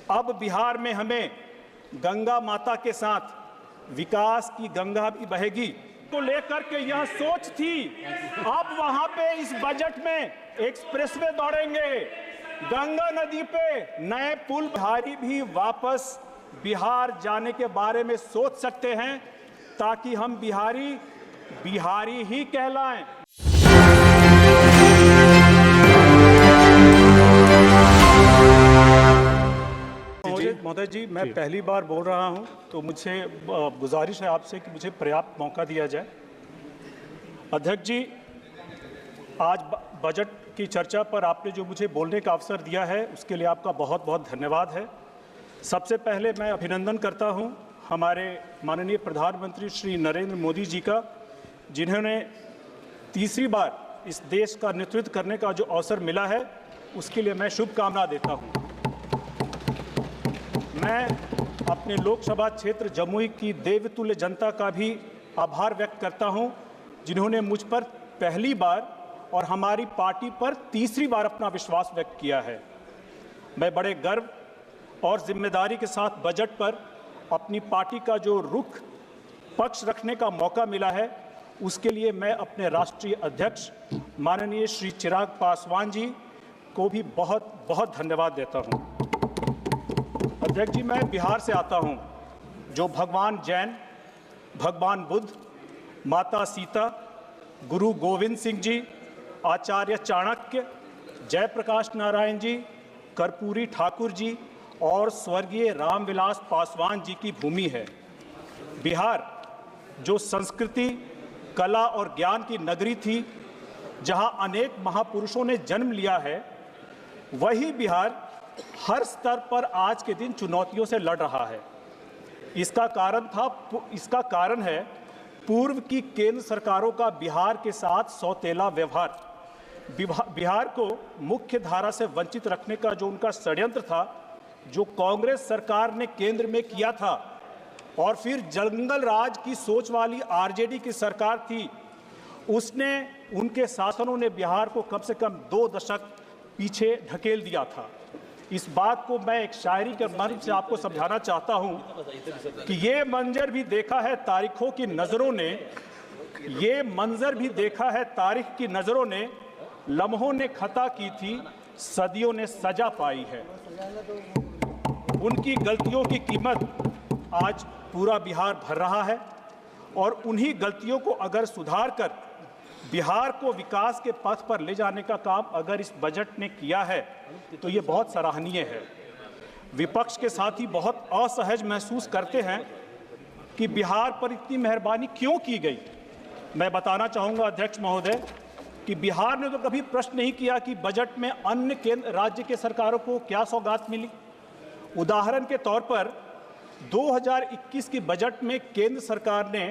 अब बिहार में हमें गंगा माता के साथ विकास की गंगा भी बहेगी को लेकर के यह सोच थी। अब वहां पे इस बजट में एक्सप्रेसवे दौड़ेंगे, गंगा नदी पे नए पुल, बिहारी भी वापस बिहार जाने के बारे में सोच सकते हैं ताकि हम बिहारी ही कहलाएं। महोदय जी, मैं पहली बार बोल रहा हूं, तो मुझे गुजारिश है आपसे कि मुझे पर्याप्त मौका दिया जाए। अध्यक्ष जी, आज बजट की चर्चा पर आपने जो मुझे बोलने का अवसर दिया है उसके लिए आपका बहुत बहुत धन्यवाद है। सबसे पहले मैं अभिनंदन करता हूं हमारे माननीय प्रधानमंत्री श्री नरेंद्र मोदी जी का, जिन्होंने तीसरी बार इस देश का नेतृत्व करने का जो अवसर मिला है उसके लिए मैं शुभकामना देता हूं। मैं अपने लोकसभा क्षेत्र जमुई की देवतुल्य जनता का भी आभार व्यक्त करता हूं, जिन्होंने मुझ पर पहली बार और हमारी पार्टी पर तीसरी बार अपना विश्वास व्यक्त किया है। मैं बड़े गर्व और जिम्मेदारी के साथ बजट पर अपनी पार्टी का जो रुख पक्ष रखने का मौका मिला है उसके लिए मैं अपने राष्ट्रीय अध्यक्ष माननीय श्री चिराग पासवान जी को भी बहुत बहुत धन्यवाद देता हूं। अध्यक्ष जी, मैं बिहार से आता हूं, जो भगवान जैन, भगवान बुद्ध, माता सीता, गुरु गोविंद सिंह जी, आचार्य चाणक्य, जयप्रकाश नारायण जी, कर्पूरी ठाकुर जी और स्वर्गीय रामविलास पासवान जी की भूमि है। बिहार जो संस्कृति, कला और ज्ञान की नगरी थी, जहां अनेक महापुरुषों ने जन्म लिया है, वही बिहार हर स्तर पर आज के दिन चुनौतियों से लड़ रहा है। इसका कारण है पूर्व की केंद्र सरकारों का बिहार के साथ सौतेला व्यवहार। बिहार को मुख्य धारा से वंचित रखने का जो उनका षड्यंत्र था, जो कांग्रेस सरकार ने केंद्र में किया था, और फिर जंगल राज की सोच वाली आरजेडी की सरकार थी, उसने, उनके शासनों ने बिहार को कम से कम 2 दशक पीछे ढकेल दिया था। इस बात को मैं एक शायरी के माध्यम से आपको समझाना चाहता हूं कि ये मंजर भी देखा है तारीखों की नजरों ने, ये मंजर भी देखा है तारीख की नजरों ने, लम्हों ने खता की थी, सदियों ने सजा पाई है। उनकी गलतियों की कीमत आज पूरा बिहार भर रहा है और उन्हीं गलतियों को अगर सुधार कर बिहार को विकास के पथ पर ले जाने का काम अगर इस बजट ने किया है तो ये बहुत सराहनीय है। विपक्ष के साथी बहुत असहज महसूस करते हैं कि बिहार पर इतनी मेहरबानी क्यों की गई। मैं बताना चाहूँगा अध्यक्ष महोदय कि बिहार ने तो कभी प्रश्न नहीं किया कि बजट में अन्य केंद्र राज्य के सरकारों को क्या सौगात मिली। उदाहरण के तौर पर 2021 की बजट में केंद्र सरकार ने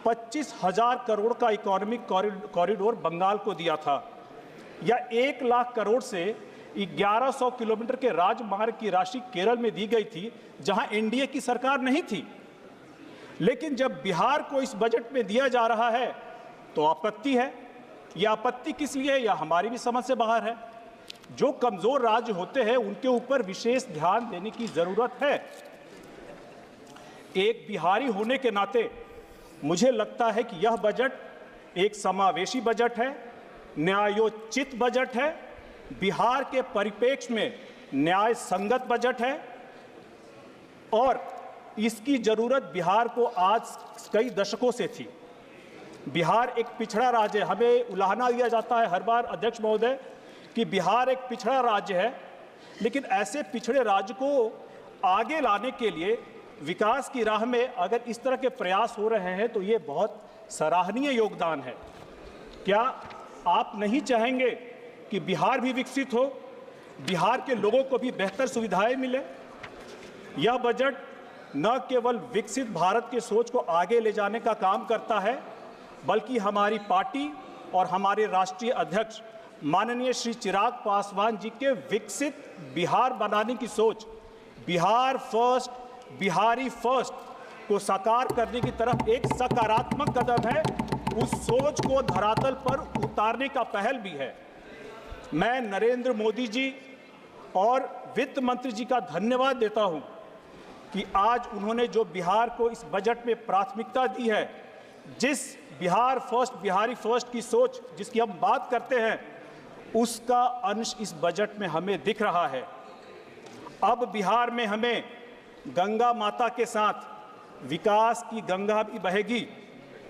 25,000 करोड़ का इकोनॉमिक कॉरिडोर बंगाल को दिया था, या 1 लाख करोड़ से 1100 किलोमीटर के राजमार्ग की राशि केरल में दी गई थी, जहां एनडीए की सरकार नहीं थी। लेकिन जब बिहार को इस बजट में दिया जा रहा है तो आपत्ति है। यह आपत्ति किस लिए, यह हमारी भी समझ से बाहर है। जो कमजोर राज्य होते हैं उनके ऊपर विशेष ध्यान देने की जरूरत है। एक बिहारी होने के नाते मुझे लगता है कि यह बजट एक समावेशी बजट है, न्यायोचित बजट है, बिहार के परिप्रेक्ष्य में न्याय संगत बजट है और इसकी जरूरत बिहार को आज कई दशकों से थी। बिहार एक पिछड़ा राज्य है। हमें उलाहना दिया जाता है हर बार अध्यक्ष महोदय कि बिहार एक पिछड़ा राज्य है, लेकिन ऐसे पिछड़े राज्य को आगे लाने के लिए विकास की राह में अगर इस तरह के प्रयास हो रहे हैं तो ये बहुत सराहनीय योगदान है। क्या आप नहीं चाहेंगे कि बिहार भी विकसित हो, बिहार के लोगों को भी बेहतर सुविधाएं मिले? यह बजट न केवल विकसित भारत की सोच को आगे ले जाने का काम करता है, बल्कि हमारी पार्टी और हमारे राष्ट्रीय अध्यक्ष माननीय श्री चिराग पासवान जी के विकसित बिहार बनाने की सोच, बिहार फर्स्ट, बिहारी फर्स्ट को साकार करने की तरफ एक सकारात्मक कदम है। उस सोच को धरातल पर उतारने का पहल भी है। मैं नरेंद्र मोदी जी और वित्त मंत्री जी का धन्यवाद देता हूं कि आज उन्होंने जो बिहार को इस बजट में प्राथमिकता दी है, जिस बिहार फर्स्ट, बिहारी फर्स्ट की सोच जिसकी हम बात करते हैं, उसका अंश इस बजट में हमें दिख रहा है। अब बिहार में हमें गंगा माता के साथ विकास की गंगा भी बहेगी,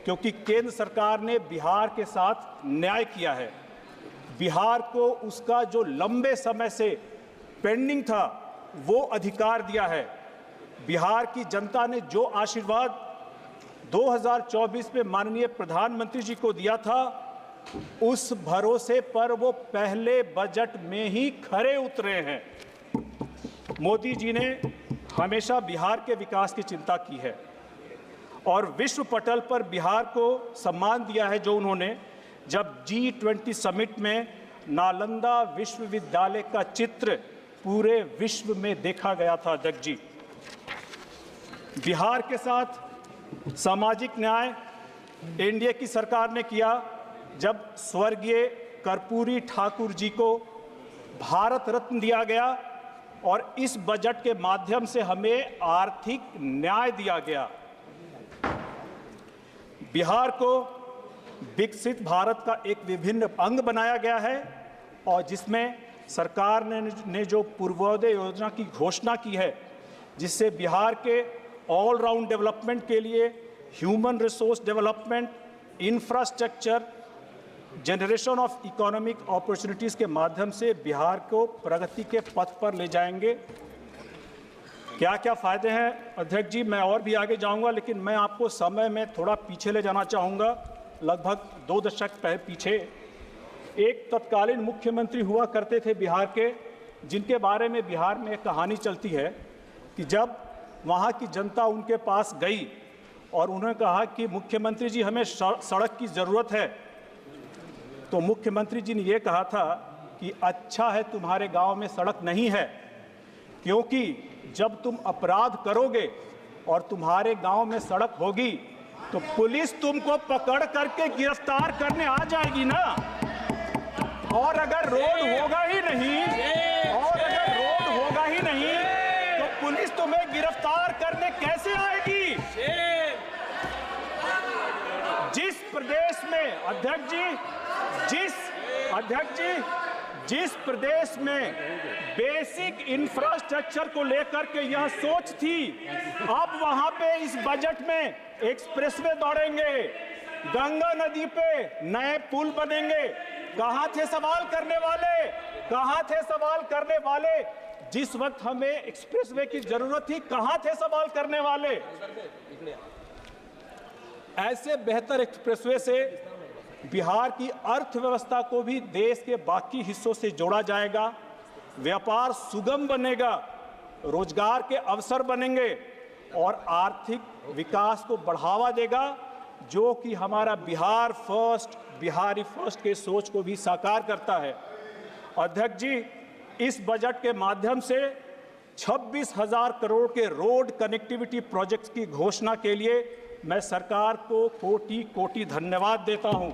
क्योंकि केंद्र सरकार ने बिहार के साथ न्याय किया है। बिहार को उसका जो लंबे समय से पेंडिंग था वो अधिकार दिया है। बिहार की जनता ने जो आशीर्वाद 2024 में माननीय प्रधानमंत्री जी को दिया था, उस भरोसे पर वो पहले बजट में ही खरे उतरे हैं। मोदी जी ने हमेशा बिहार के विकास की चिंता की है और विश्व पटल पर बिहार को सम्मान दिया है जो उन्होंने जब G20 समिट में नालंदा विश्वविद्यालय का चित्र पूरे विश्व में देखा गया था। अध्यक्ष जी, बिहार के साथ सामाजिक न्याय एनडीए की सरकार ने किया जब स्वर्गीय कर्पूरी ठाकुर जी को भारत रत्न दिया गया और इस बजट के माध्यम से हमें आर्थिक न्याय दिया गया। बिहार को विकसित भारत का एक विभिन्न अंग बनाया गया है और जिसमें सरकार ने जो पूर्वोदय योजना की घोषणा की है, जिससे बिहार के ऑल राउंड डेवलपमेंट के लिए human resource development, infrastructure, generation of economic opportunities के माध्यम से बिहार को प्रगति के पथ पर ले जाएंगे। क्या क्या फ़ायदे हैं अध्यक्ष जी, मैं और भी आगे जाऊंगा, लेकिन मैं आपको समय में थोड़ा पीछे ले जाना चाहूँगा। लगभग 2 दशक पीछे एक तत्कालीन मुख्यमंत्री हुआ करते थे बिहार के, जिनके बारे में बिहार में एक कहानी चलती है कि जब वहाँ की जनता उनके पास गई और उन्होंने कहा कि मुख्यमंत्री जी हमें सड़क की ज़रूरत है, तो मुख्यमंत्री जी ने ये कहा था कि अच्छा है तुम्हारे गांव में सड़क नहीं है, क्योंकि जब तुम अपराध करोगे और तुम्हारे गांव में सड़क होगी तो पुलिस तुमको पकड़ करके गिरफ्तार करने आ जाएगी ना। और अगर रोड होगा ही नहीं तो पुलिस तुम्हें गिरफ्तार करने कैसे आएगी? जिस प्रदेश में अध्यक्ष जी जिस प्रदेश में बेसिक इंफ्रास्ट्रक्चर को लेकर के यह सोच थी, अब वहां पे इस बजट में एक्सप्रेसवे दौड़ेंगे, गंगा नदी पे नए पुल बनेंगे। कहां थे सवाल करने वाले? जिस वक्त हमें एक्सप्रेसवे की जरूरत थी, कहां थे सवाल करने वाले? ऐसे बेहतर एक्सप्रेसवे से बिहार की अर्थव्यवस्था को भी देश के बाकी हिस्सों से जोड़ा जाएगा, व्यापार सुगम बनेगा, रोजगार के अवसर बनेंगे और आर्थिक विकास को बढ़ावा देगा, जो कि हमारा बिहार फर्स्ट, बिहारी फर्स्ट के सोच को भी साकार करता है। अध्यक्ष जी, इस बजट के माध्यम से 26,000 करोड़ के रोड कनेक्टिविटी प्रोजेक्ट्स की घोषणा के लिए मैं सरकार को कोटि कोटि धन्यवाद देता हूं।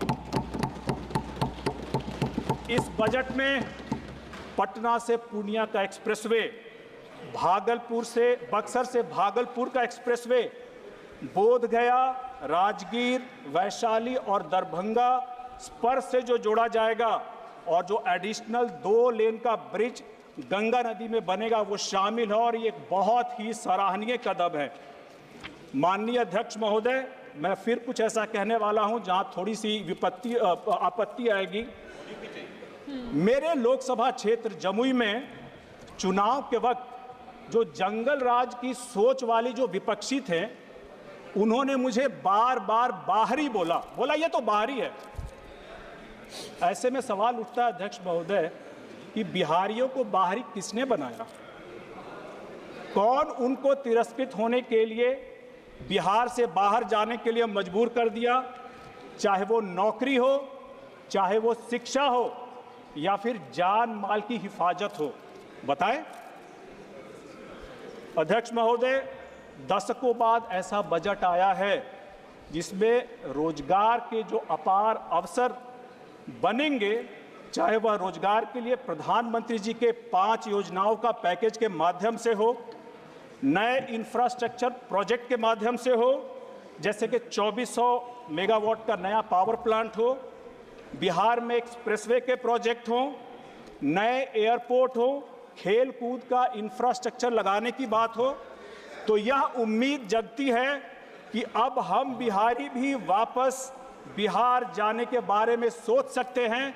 इस बजट में पटना से पूर्णिया का एक्सप्रेसवे, बक्सर से भागलपुर का एक्सप्रेसवे, बोधगया, राजगीर, वैशाली और दरभंगा स्पर्श से जो जोड़ा जाएगा और जो एडिशनल 2 लेन का ब्रिज गंगा नदी में बनेगा, वो शामिल है और ये एक बहुत ही सराहनीय कदम है। माननीय अध्यक्ष महोदय, मैं फिर कुछ ऐसा कहने वाला हूं जहां थोड़ी सी आपत्ति आएगी। मेरे लोकसभा क्षेत्र जमुई में चुनाव के वक्त जो जंगल राज की सोच वाली जो विपक्षी थे, उन्होंने मुझे बार बार बाहरी बोला ये तो बाहरी है। ऐसे में सवाल उठता है अध्यक्ष महोदय कि बिहारियों को बाहरी किसने बनाया? कौन उनको तिरस्कृत होने के लिए, बिहार से बाहर जाने के लिए मजबूर कर दिया? चाहे वो नौकरी हो, चाहे वो शिक्षा हो, या फिर जान माल की हिफाजत हो, बताएं। अध्यक्ष महोदय, दशकों बाद ऐसा बजट आया है जिसमें रोजगार के जो अपार अवसर बनेंगे, चाहे वह रोजगार के लिए प्रधानमंत्री जी के 5 योजनाओं का पैकेज के माध्यम से हो, नए इंफ्रास्ट्रक्चर प्रोजेक्ट के माध्यम से हो, जैसे कि 2400 मेगावाट का नया पावर प्लांट हो, बिहार में एक्सप्रेसवे के प्रोजेक्ट हों, नए एयरपोर्ट हो, खेल कूद का इंफ्रास्ट्रक्चर लगाने की बात हो, तो यह उम्मीद जगती है कि अब हम बिहारी भी वापस बिहार जाने के बारे में सोच सकते हैं,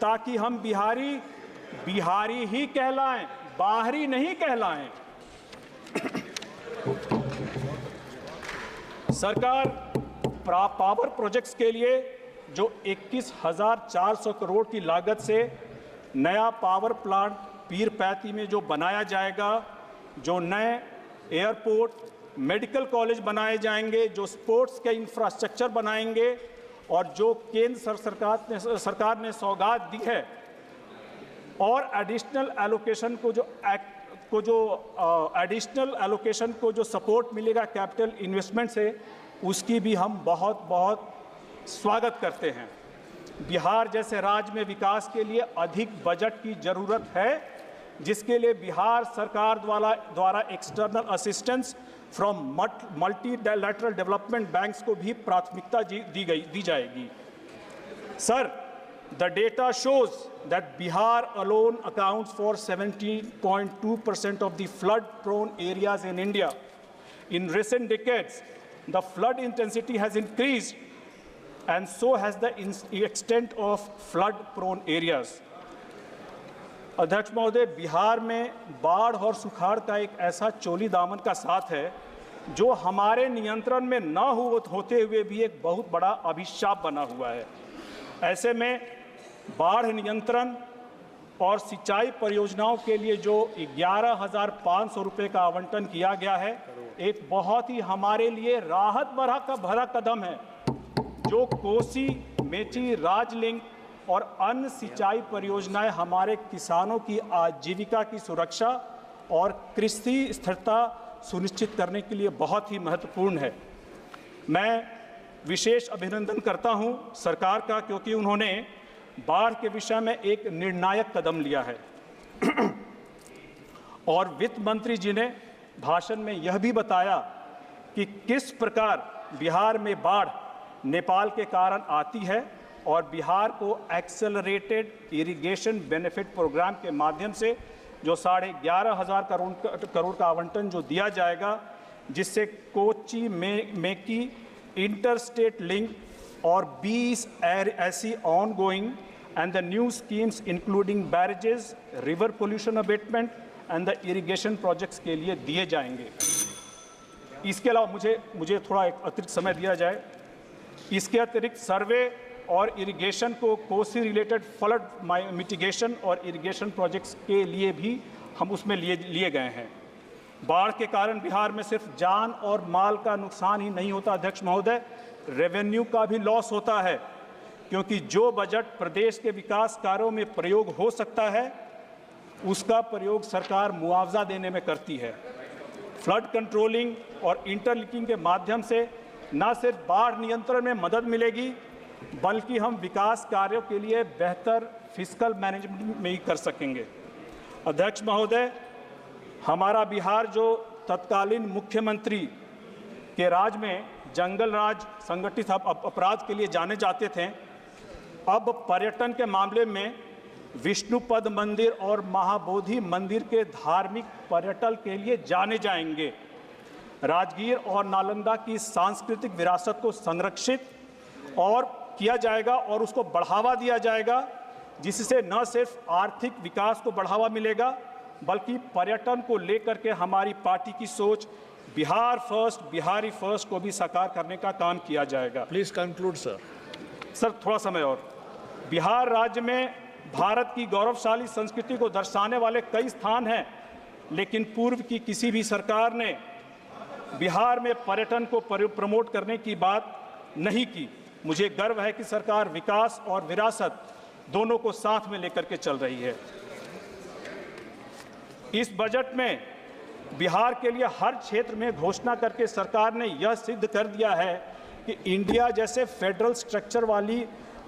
ताकि हम बिहारी बिहारी ही कहलाएं, बाहरी नहीं कहलाएं। सरकार पावर प्रोजेक्ट्स के लिए जो 21,400 करोड़ की लागत से नया पावर प्लांट पीरपैंती में जो बनाया जाएगा, जो नए एयरपोर्ट, मेडिकल कॉलेज बनाए जाएंगे, जो स्पोर्ट्स के इंफ्रास्ट्रक्चर बनाएंगे, और जो केंद्र सरकार ने सौगात दी है, और एडिशनल एलोकेशन को जो सपोर्ट मिलेगा कैपिटल इन्वेस्टमेंट से, उसकी भी हम बहुत बहुत स्वागत करते हैं। बिहार जैसे राज्य में विकास के लिए अधिक बजट की जरूरत है, जिसके लिए बिहार सरकार द्वारा external assistance from multilateral development banks को भी प्राथमिकता दी जाएगी। Sir, the data shows that Bihar alone accounts for 17.2% of the flood-prone areas in India. In recent decades, the flood intensity has increased, and so has the extent of flood-prone areas. अध्यक्ष महोदय, बिहार में बाढ़ और सुखाड़ का एक ऐसा चोली दामन का साथ है जो हमारे नियंत्रण में न होते हुए भी एक बहुत बड़ा अभिशाप बना हुआ है। ऐसे में बाढ़ नियंत्रण और सिंचाई परियोजनाओं के लिए जो 11,500 रुपये का आवंटन किया गया है, एक बहुत ही हमारे लिए राहत भरा कदम है, जो कोसी, मेची, राजलिंग और अन्य सिंचाई परियोजनाएं हमारे किसानों की आजीविका की सुरक्षा और कृषि स्थिरता सुनिश्चित करने के लिए बहुत ही महत्वपूर्ण है। मैं विशेष अभिनंदन करता हूं सरकार का, क्योंकि उन्होंने बाढ़ के विषय में एक निर्णायक कदम लिया है। और वित्त मंत्री जी ने भाषण में यह भी बताया कि किस प्रकार बिहार में बाढ़ नेपाल के कारण आती है, और बिहार को एक्सेलरेटेड इरिगेशन बेनिफिट प्रोग्राम के माध्यम से जो 11,500 करोड़ का आवंटन जो दिया जाएगा, जिससे कोची मेकी इंटरस्टेट लिंक और 20 ऐसी ongoing and the new schemes including barrages, river pollution abatement and the irrigation projects के लिए दिए जाएंगे। इसके अलावा मुझे थोड़ा एक अतिरिक्त समय दिया जाए। इसके अतिरिक्त सर्वे और इरिगेशन को कोसी रिलेटेड फ्लड मिटिगेशन और इरिगेशन प्रोजेक्ट्स के लिए भी हम उसमें लिए गए हैं। बाढ़ के कारण बिहार में सिर्फ जान और माल का नुकसान ही नहीं होता अध्यक्ष महोदय, रेवेन्यू का भी लॉस होता है, क्योंकि जो बजट प्रदेश के विकास कार्यों में प्रयोग हो सकता है, उसका प्रयोग सरकार मुआवजा देने में करती है। फ्लड कंट्रोलिंग और इंटरलिंकिंग के माध्यम से न सिर्फ बाढ़ नियंत्रण में मदद मिलेगी, बल्कि हम विकास कार्यों के लिए बेहतर फिस्कल मैनेजमेंट में ही कर सकेंगे। अध्यक्ष महोदय, हमारा बिहार जो तत्कालीन मुख्यमंत्री के राज में जंगल राज, संगठित अपराध के लिए जाने जाते थे, अब पर्यटन के मामले में विष्णुपद मंदिर और महाबोधि मंदिर के धार्मिक पर्यटन के लिए जाने जाएंगे। राजगीर और नालंदा की सांस्कृतिक विरासत को संरक्षित और किया जाएगा और उसको बढ़ावा दिया जाएगा, जिससे न सिर्फ आर्थिक विकास को बढ़ावा मिलेगा, बल्कि पर्यटन को लेकर के हमारी पार्टी की सोच बिहार फर्स्ट, बिहारी फर्स्ट को भी साकार करने का काम किया जाएगा। Please conclude sir. सर, थोड़ा समय और। बिहार राज्य में भारत की गौरवशाली संस्कृति को दर्शाने वाले कई स्थान हैं, लेकिन पूर्व की किसी भी सरकार ने बिहार में पर्यटन को प्रमोट करने की बात नहीं की। मुझे गर्व है कि सरकार विकास और विरासत दोनों को साथ में लेकर के चल रही है। इस बजट में बिहार के लिए हर क्षेत्र में घोषणा करके सरकार ने यह सिद्ध कर दिया है कि इंडिया जैसे फेडरल स्ट्रक्चर वाली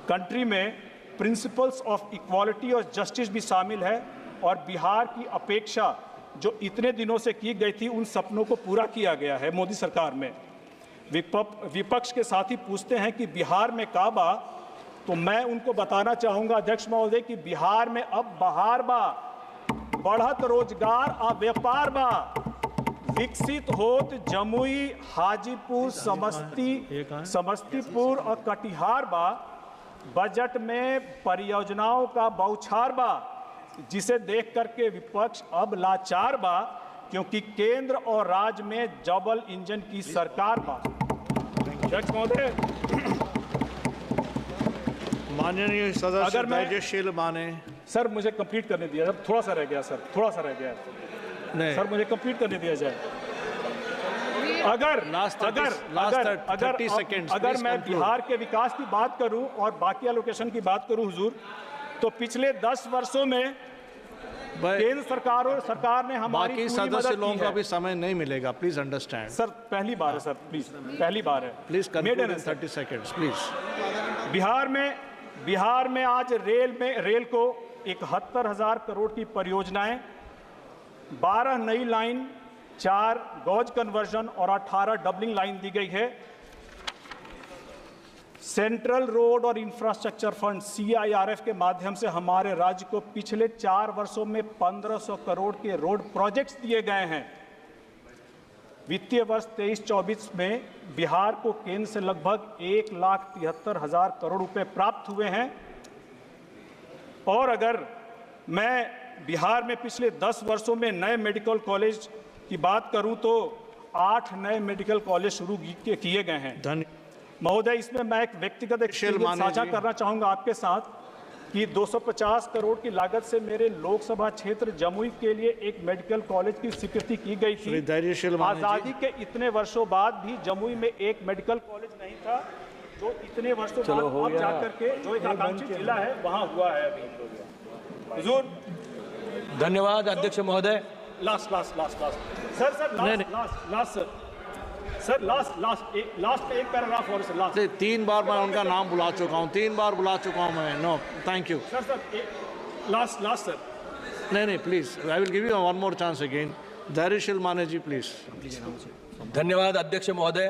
कंट्री में प्रिंसिपल्स ऑफ इक्वालिटी और जस्टिस भी शामिल है और बिहार की अपेक्षा जो इतने दिनों से की गई थी उन सपनों को पूरा किया गया है मोदी सरकार में। विपक्ष के साथी पूछते हैं कि बिहार में का बा, तो मैं उनको बताना चाहूंगा अध्यक्ष महोदय कि बिहार में अब बहार बा, बढ़त रोजगार आ व्यापार बा, विकसित होत जमुई, हाजीपुर, समस्तीपुर और कटिहार बा, बजट में परियोजनाओं का बौछार बा, जिसे देख करके विपक्ष अब लाचार बा, क्योंकि केंद्र और राज्य में डबल इंजन की सरकार बा। अध्यक्ष महोदय, माननीय सदस्य धैर्यशील माने। सर मुझे कंप्लीट करने दिया, थोड़ा सा रह गया सर, थोड़ा सा रह गया नहीं। सर मुझे कंप्लीट करने दिया जाए। अगर मैं बिहार के विकास की बात करूं और बाकी एलोकेशन की बात करूं हुजूर, तो पिछले 10 वर्षों में केंद्र सरकार ने हमारी बाकी सदस्य लोगों का भी समय नहीं मिलेगा, प्लीज अंडरस्टैंड। सर पहली बार है सर, प्लीज पहली बार है, please conclude in 30 seconds please. Bihar में आज रेल को 71,000 करोड़ की परियोजनाएं, 12 नई लाइन, 4 गॉज कन्वर्जन और 18 डबलिंग लाइन दी गई है। सेंट्रल रोड और इंफ्रास्ट्रक्चर फंड CIRF के माध्यम से हमारे राज्य को पिछले 4 वर्षों में 1500 करोड़ के रोड प्रोजेक्ट्स दिए गए हैं। वित्तीय वर्ष 23-24 में बिहार को केंद्र से लगभग 1,73,000 करोड़ रुपए प्राप्त हुए हैं। और अगर मैं बिहार में पिछले 10 वर्षों में नए मेडिकल कॉलेज की बात करूं तो 8 नए मेडिकल कॉलेज शुरू किए गए हैं। महोदय, इसमें मैं एक व्यक्तिगत एक्सपीरियंस साझा करना चाहूंगा आपके साथ कि 250 करोड़ की लागत से मेरे लोकसभा क्षेत्र जमुई के लिए एक मेडिकल कॉलेज की स्वीकृति की गई थी। आजादी के इतने वर्षों बाद भी जमुई में एक मेडिकल कॉलेज नहीं था, जो इतने वर्षों बाद अब जाकर के जो एक आकांक्षी जिला है वहां हुआ है अभी। हुजूर धन्यवाद अध्यक्ष महोदय। लास्ट एक पैराग्राफ और सर, लास्ट। 3 बार मैं उनका नाम बुला चुका हूँ, 3 बार बुला चुका हूँ मैं। No thank you sir. Last sir. नहीं please, I will give you one more chance again. Dhairyashil Mane ji please. धन्यवाद अध्यक्ष महोदय।